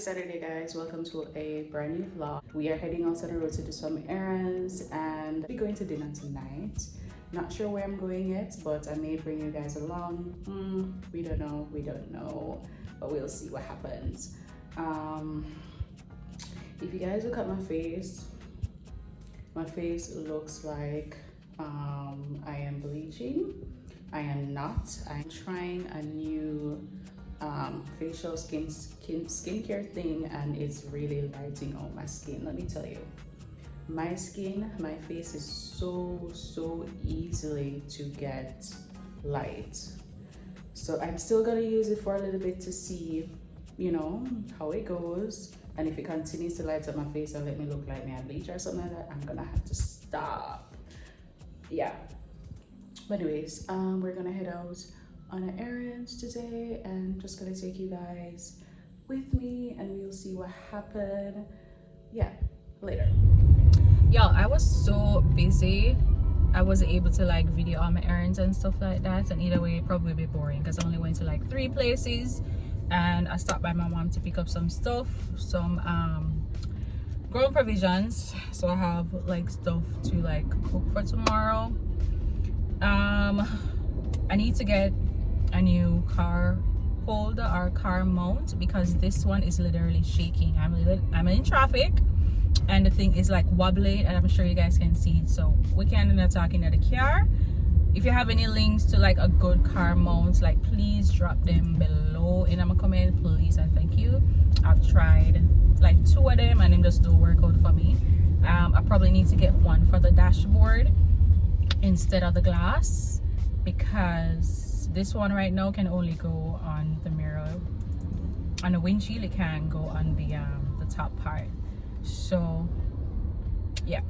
Saturday, guys. Welcome to a brand new vlog. We are heading out on the road to do some errands and we're going to dinner tonight. Not sure where I'm going yet, but I may bring you guys along. We don't know, but we'll see what happens. If you guys look at my face looks like I am bleaching. I am not. I'm trying a new facial skincare thing, and it's really lighting out my skin. Let me tell you, my face is so easily to get light. So I'm still gonna use it for a little bit to see, you know, how it goes. And if it continues to light up my face and let me look like me a bleach or something like that, I'm gonna have to stop. Yeah. But anyways, we're gonna head out on an errand today, and just gonna take you guys with me, and we'll see what happened. Yeah, later. Y'all, I was so busy. I wasn't able to like video all my errands and stuff like that, and either way it probably be boring because I only went to like 3 places, and I stopped by my mom to pick up some stuff, some grown provisions, so I have like stuff to like cook for tomorrow. I need to get a new car holder or car mount because this one is literally shaking. I'm in traffic and the thing is like wobbling, and I'm sure you guys can see it, so we can't end up talking to the car. If you have any links to like a good car mount, like please drop them below in a comment, please and thank you. I've tried like 2 of them and them just don't work out for me. I probably need to get one for the dashboard instead of the glass, because this one right now can only go on the mirror, on the windshield. It can't go on the top part. So yeah,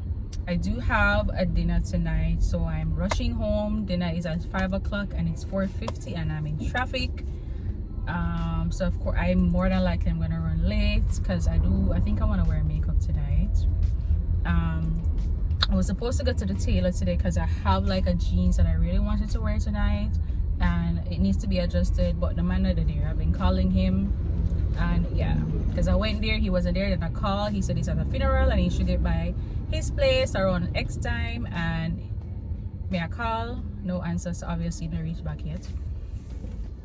I do have a dinner tonight, so I'm rushing home. Dinner is at 5 o'clock and it's 4:50 and I'm in traffic. So of course I'm more than likely I'm gonna run late because I think I want to wear makeup tonight. I was supposed to go to the tailor today because I have like a jeans that I really wanted to wear tonight, and it needs to be adjusted, but the man not there. I've been calling him, and yeah, because I went there, he wasn't there. Then I called, he said he's at a funeral and he should get by his place around X time, and may I call, no answer, so obviously no reach back yet.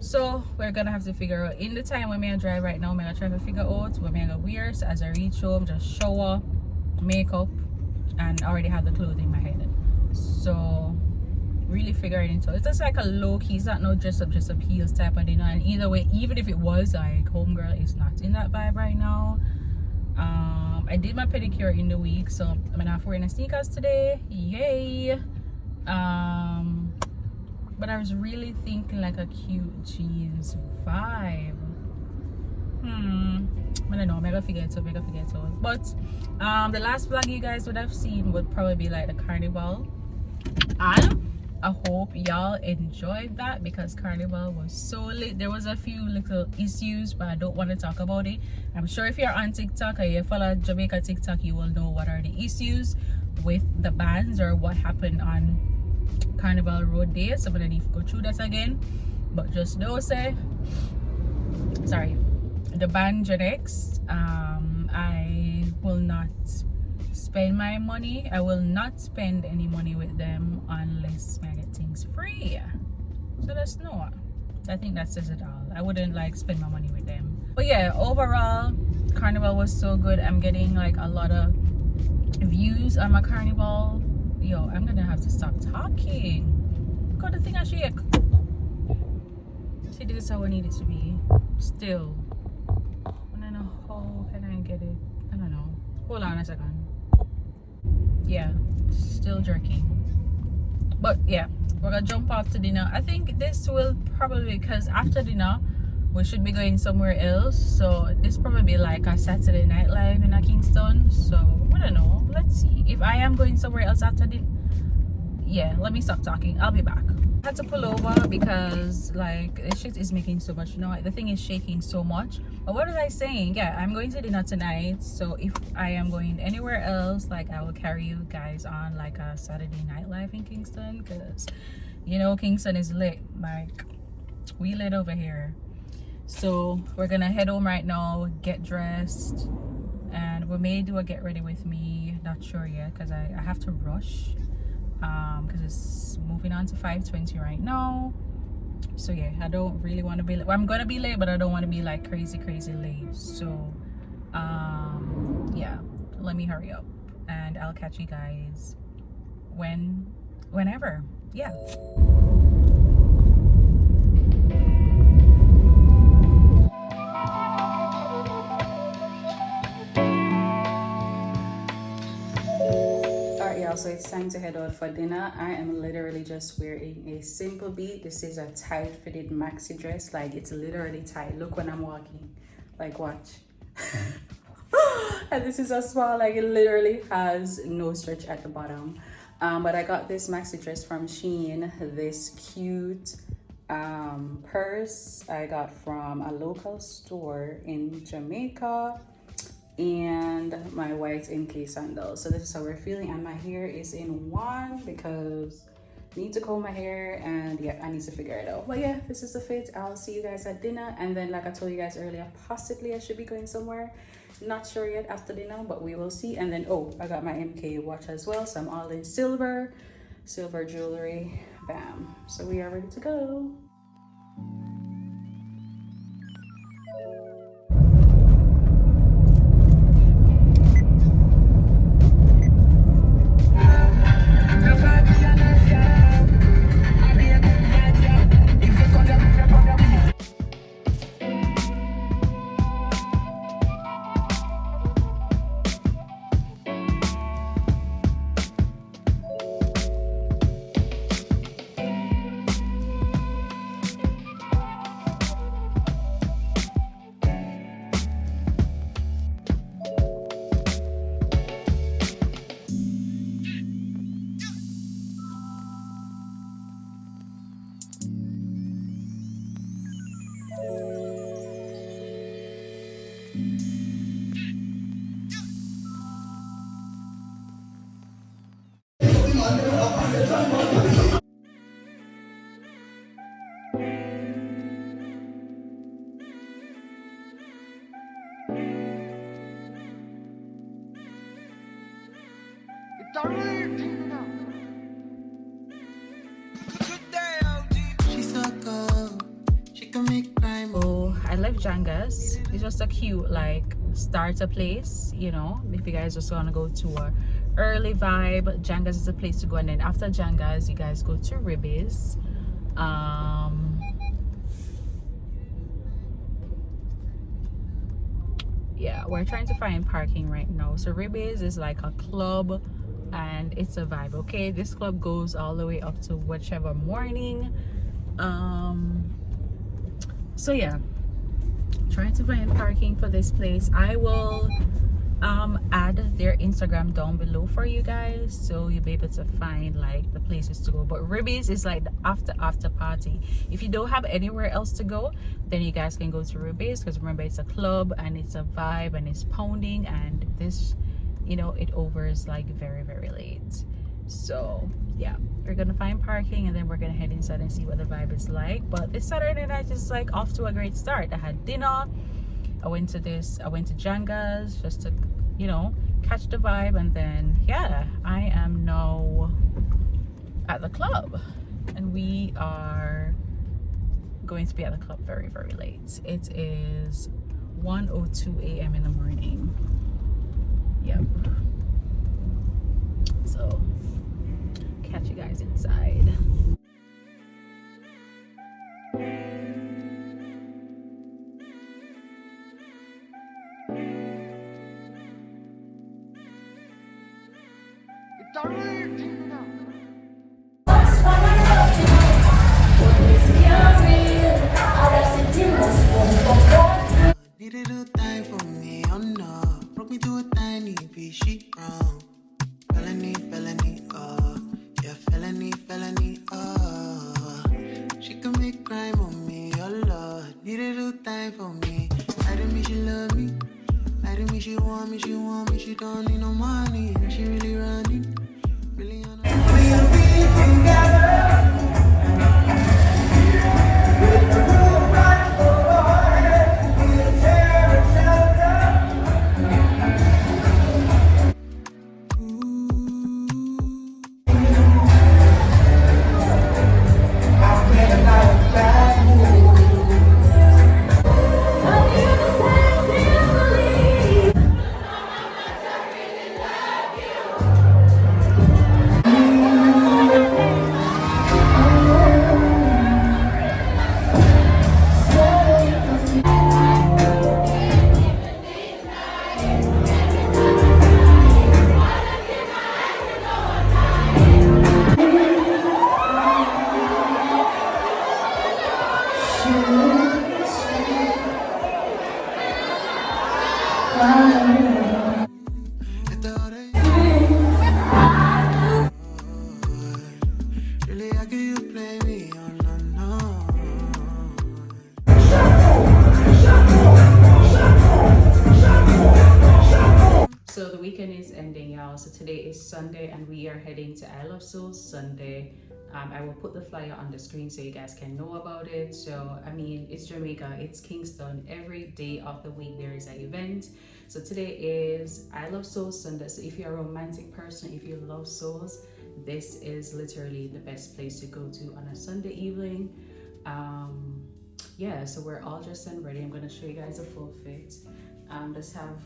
So we're gonna have to figure out in the time when I drive right now. I'm gonna try to figure out what I'm gonna wear, so as I reach home, just shower, makeup, and I already have the clothes in my head. So really figuring it out. It's just like a low key, it's not no dress up heels type of dinner, and either way, even if it was, like homegirl is not in that vibe right now. I did my pedicure in the week, so I'm not wearing sneakers today, yay. But I was really thinking like a cute jeans vibe. I don't know, I'm gonna figure it out. But the last vlog you guys would have seen would probably be like the Carnival, and I hope y'all enjoyed that because Carnival was so lit. There was a few little issues, but I don't want to talk about it. I'm sure if you're on TikTok or you follow Jamaica TikTok, you will know what are the issues with the bands or what happened on Carnival Road Day. So I'm gonna need to go through that again, but just know, say, sorry, the band Jangas, I will not spend my money. I will not spend any money with them unless I get things free. So that's no, I think that says it all. I wouldn't like spend my money with them. But yeah, overall Carnival was so good. I'm getting like a lot of views on my Carnival. Yo, I'm gonna have to stop talking. Got the thing I shake. See, this is how I need it to be. Still, I don't know how can I get it. I don't know. Hold on a second. Yeah, still jerking. But yeah, we're gonna jump off to dinner. I think this will probably, because after dinner we should be going somewhere else, so this probably be like a Saturday nightlife in a Kingston. So I don't know, let's see if I am going somewhere else after dinner. Yeah, let me stop talking, I'll be back. I had to pull over because like this shit is making so much noise. The thing is shaking so much. But what was I saying? Yeah, I'm going to dinner tonight, so if I am going anywhere else, like I will carry you guys on like a Saturday nightlife in Kingston, because you know Kingston is lit. Like we lit over here. So we're gonna head home right now, get dressed, and we may do a get ready with me. Not sure yet because I have to rush because it's moving on to 5:20 right now. So yeah, I don't really want to be late. Well, I'm gonna be late, but I don't want to be like crazy late. So yeah, let me hurry up and I'll catch you guys whenever. Yeah. Alright y'all, so it's time to head out for dinner. I am literally just wearing a simple beat. This is a tight fitted maxi dress. Like, it's literally tight. Look when I'm walking. Like, watch. And this is a small, like, it literally has no stretch at the bottom. But I got this maxi dress from Shein. This cute purse I got from a local store in Jamaica, and my white MK sandals. So this is how we're feeling, and my hair is in one because I need to comb my hair, and yeah, I need to figure it out. But yeah, this is the fit. I'll see you guys at dinner, and then like I told you guys earlier, possibly I should be going somewhere. Not sure yet after dinner, but we will see. And then oh, I got my MK watch as well, so I'm all in silver jewelry. Bam. So we are ready to go. Oh, I left Jangas. It's just a cute like starter place, you know, if you guys just want to go to a early vibe. Jangas is a place to go, and then after Jangas you guys go to Ribbiz. Yeah, we're trying to find parking right now. So Ribbiz is like a club and it's a vibe. Okay, this club goes all the way up to whichever morning. So yeah, trying to find parking for this place. I will add their Instagram down below for you guys, so you'll be able to find like the places to go. But Ribbiz is like the after party. If you don't have anywhere else to go, then you guys can go to Ribbiz, because remember, it's a club and it's a vibe and it's pounding, and this, you know, it overs like very late. So yeah, we're gonna find parking and then we're gonna head inside and see what the vibe is like. But this Saturday night is like off to a great start. I had dinner, I went to Jangas just to, you know, catch the vibe, and then yeah, I am now at the club, and we are going to be at the club very late. It is 1:02 a.m. in the morning. Yep. So catch you guys inside. Needed a time for me, oh no. Broke me to a tiny piece, she wrong. Felony, oh. Yeah, felony, oh. She can make crime on me, oh Lord. Needed a time for me. Lie to me, she love me. Lie to me, she want me. She don't need no money. She really running. Really on a... We'll be together. With the blue right for So today is Sunday and we are heading to I Love Souls Sunday. I will put the flyer on the screen so you guys can know about it. So I mean, it's Jamaica, it's Kingston. Every day of the week there is an event. So today is I Love Souls Sunday. So if you're a romantic person, if you love souls, this is literally the best place to go to on a Sunday evening. Yeah, so we're all dressed and ready. I'm gonna show you guys a full fit. Just have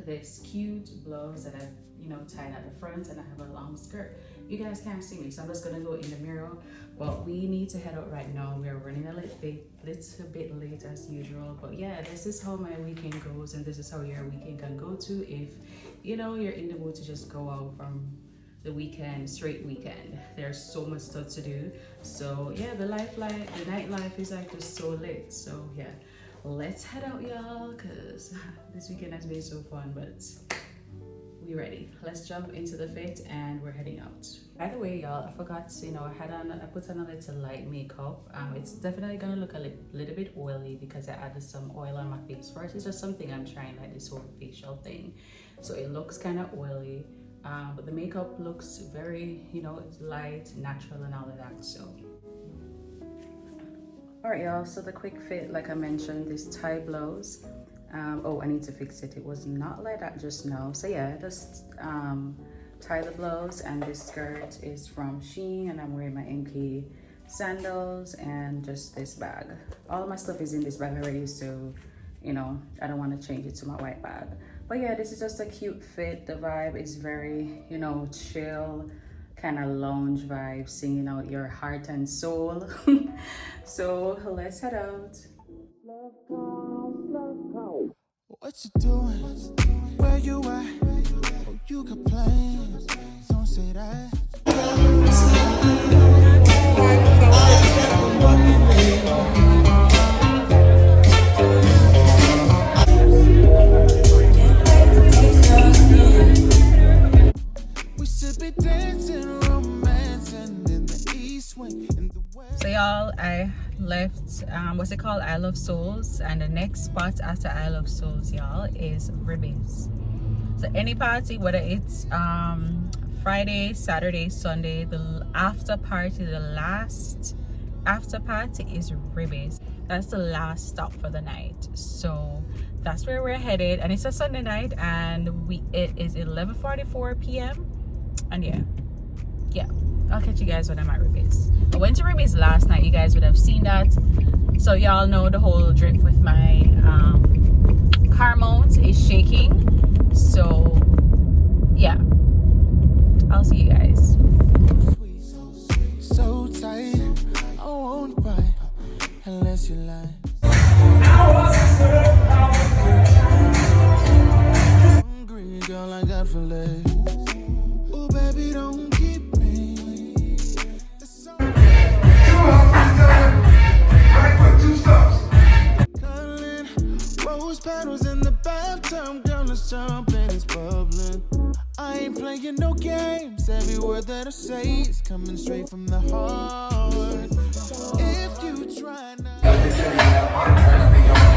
this cute blouse that I've tied at the front, and I have a long skirt. You guys can't see me, so I'm just gonna go in the mirror, but we need to head out right now. We're running a little bit late as usual, but yeah, this is how my weekend goes, and this is how your weekend can go too if you're in the mood to just go out from the weekend, straight weekend. There's so much stuff to do. So yeah, the nightlife is like just so lit. So yeah, let's head out, y'all, because this weekend has been so fun. But we ready. Let's jump into the fit and we're heading out. By the way, y'all, I forgot, I put on a little light makeup. It's definitely gonna look a little bit oily because I added some oil on my face first. It's just something I'm trying, like this whole facial thing. So it looks kind of oily. But the makeup looks very, it's light, natural and all of that. So all right, y'all, so the quick fit, like I mentioned, this tie blouse. Oh, I need to fix it. It was not like that just now. So yeah, just tie the blouse, and this skirt is from Shein, and I'm wearing my MK sandals and just this bag. All of my stuff is in this bag already, so I don't want to change it to my white bag. But yeah, this is just a cute fit. The vibe is very, chill, kind of lounge vibe, singing out your heart and soul. So let's head out. What you doing? Where you at? Oh, you got plans. Don't say that. So y'all, I left what's it called, I Love Souls, and the next spot after I Love Souls, y'all, is Ribbiz. So any party, whether it's Friday, Saturday, Sunday, the after party, the last after party is Ribbiz. That's the last stop for the night. So that's where we're headed, and it's a Sunday night, and it is 11:44 p.m. and yeah, I'll catch you guys when I'm at Ribbiz. I went to Ribbiz last night. You guys would have seen that. So y'all know the whole drift with my car mount is shaking. So yeah, I'll see you guys. So tight, I won't bite unless you lie. Hungry girl, I got for legs. Oh baby, don't keep me. Cuddling, rose petals in the bathtub, girl, let's jump in, it's bubbling. I ain't playing no games. Every word that I say is coming straight from the heart. If you try now.